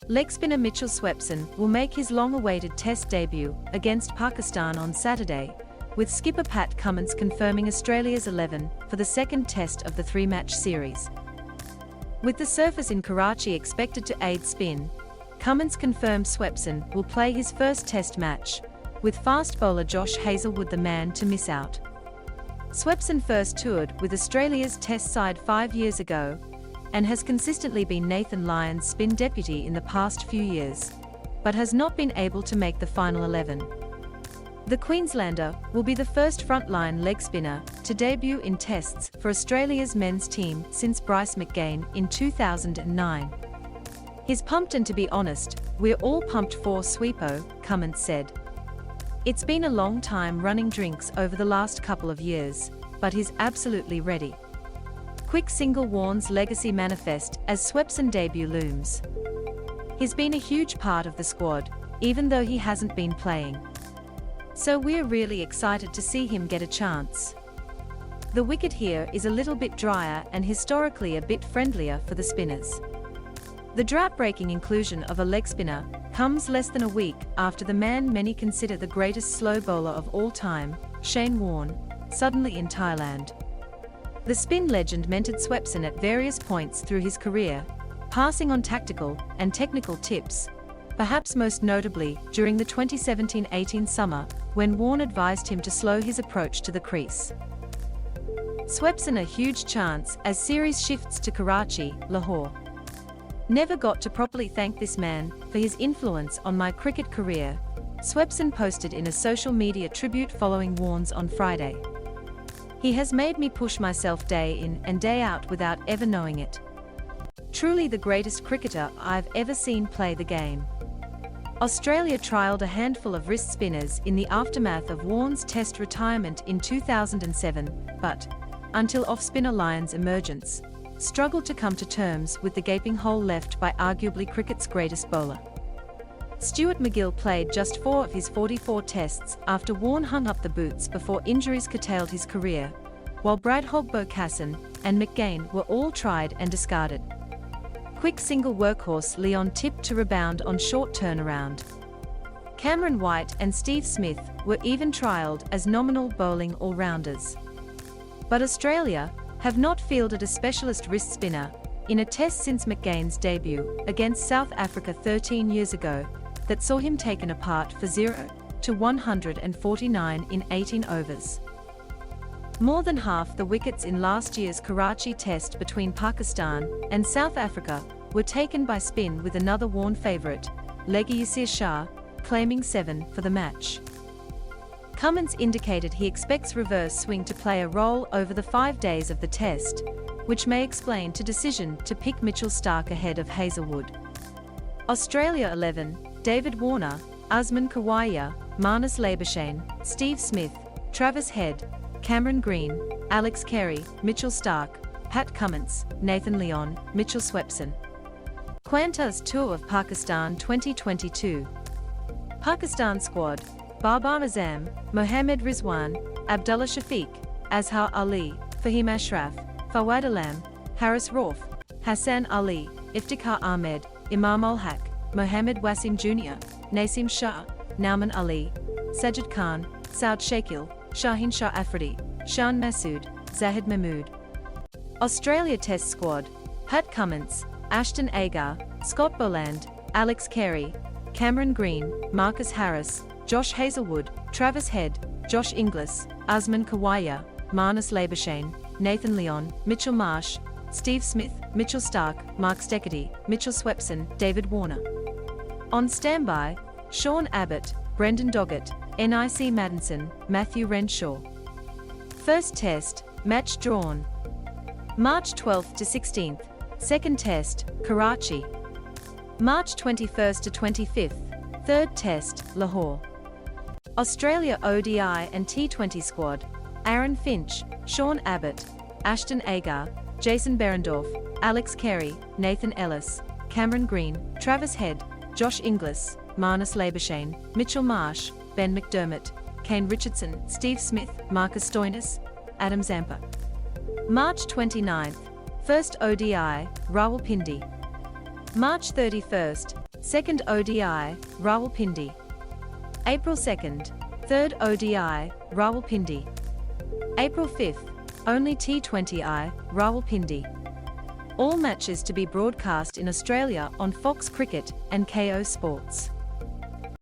Leg spinner Mitchell Swepson will make his long-awaited Test debut against Pakistan on Saturday, with skipper Pat Cummins confirming Australia's 11 for the second Test of the three-match series. With the surface in Karachi expected to aid spin, Cummins confirmed Swepson will play his first Test match, with fast bowler Josh Hazewood the man to miss out. Swepson first toured with Australia's Test side 5 years ago, and has consistently been Nathan Lyon's spin deputy in the past few years, but has not been able to make the final 11. The Queenslander will be the first frontline leg spinner to debut in Tests for Australia's men's team since Bryce McGain in 2009. "He's pumped, and to be honest, we're all pumped for Sweepo," Cummins said. "It's been a long time running drinks over the last couple of years, but he's absolutely ready." Quick single Warne's legacy manifest as Swepson debut looms. "He's been a huge part of the squad, even though he hasn't been playing. So we're really excited to see him get a chance. The wicket here is a little bit drier and historically a bit friendlier for the spinners." The drought-breaking inclusion of a leg spinner comes less than a week after the man many consider the greatest slow bowler of all time, Shane Warne, suddenly in Thailand. The spin legend mentored Swepson at various points through his career, passing on tactical and technical tips, perhaps most notably during the 2017-18 summer, when Warne advised him to slow his approach to the crease. Swepson a huge chance as series shifts to Karachi, Lahore. "Never got to properly thank this man for his influence on my cricket career," Swepson posted in a social media tribute following Warne's on Friday. "He has made me push myself day in and day out without ever knowing it. Truly the greatest cricketer I've ever seen play the game." Australia trialled a handful of wrist spinners in the aftermath of Warne's Test retirement in 2007, but, until off-spinner Lyon's emergence, struggled to come to terms with the gaping hole left by arguably cricket's greatest bowler. Stuart MacGill played just 4 of his 44 Tests after Warne hung up the boots before injuries curtailed his career, while Brad Hogbo-Casson and McGain were all tried and discarded. Quick single workhorse Lyon tipped to rebound on short turnaround. Cameron White and Steve Smith were even trialled as nominal bowling all-rounders. But Australia have not fielded a specialist wrist spinner in a Test since McGain's debut against South Africa 13 years ago, that saw him taken apart for 0 to 149 in 18 overs. More than half the wickets in last year's Karachi Test between Pakistan and South Africa were taken by spin, with another Warne favourite, legger Yasir Shah, claiming 7 for the match. Cummins indicated he expects reverse swing to play a role over the 5 days of the Test, which may explain the decision to pick Mitchell Starc ahead of Hazewood. Australia 11, David Warner, Usman Khawaja, Marnus Labuschagne, Steve Smith, Travis Head, Cameron Green, Alex Carey, Mitchell Starc, Pat Cummins, Nathan Lyon, Mitchell Swepson. Qantas Tour of Pakistan 2022. Pakistan squad: Babar Azam, Mohammad Rizwan, Abdullah Shafiq, Azhar Ali, Fahim Ashraf, Fawad Alam, Haris Rauf, Hassan Ali, Iftikhar Ahmed, Imam ul Haq, Mohammad Wasim Jr., Nasim Shah, Nauman Ali, Sajid Khan, Saud Shakil, Shaheen Shah Afridi, Shan Masood, Zahid Mahmood. Australia Test squad: Pat Cummins, Ashton Agar, Scott Boland, Alex Carey, Cameron Green, Marcus Harris, Josh Hazewood, Travis Head, Josh Inglis, Usman Khawaja, Marnus Labuschagne, Nathan Lyon, Mitchell Marsh, Steve Smith, Mitchell Starc, Mark Steckety, Mitchell Swepson, David Warner. On standby: Sean Abbott, Brendan Doggett, Nic Maddinson, Matthew Renshaw. First Test, match drawn March 12th to 16th, second Test, Karachi. March 21st to 25th, third Test, Lahore. Australia ODI and T20 squad: Aaron Finch, Sean Abbott, Ashton Agar, Jason Behrendorff, Alex Carey, Nathan Ellis, Cameron Green, Travis Head, Josh Inglis, Marnus Labuschagne, Mitchell Marsh, Ben McDermott, Kane Richardson, Steve Smith, Marcus Stoinis, Adam Zampa. March 29th, first ODI, Rawalpindi. March 31st, 2nd ODI, Rawalpindi. April 2nd, 3rd ODI, Rawalpindi. April 5th, only T20I, Rawalpindi. All matches to be broadcast in Australia on Fox Cricket and KO Sports.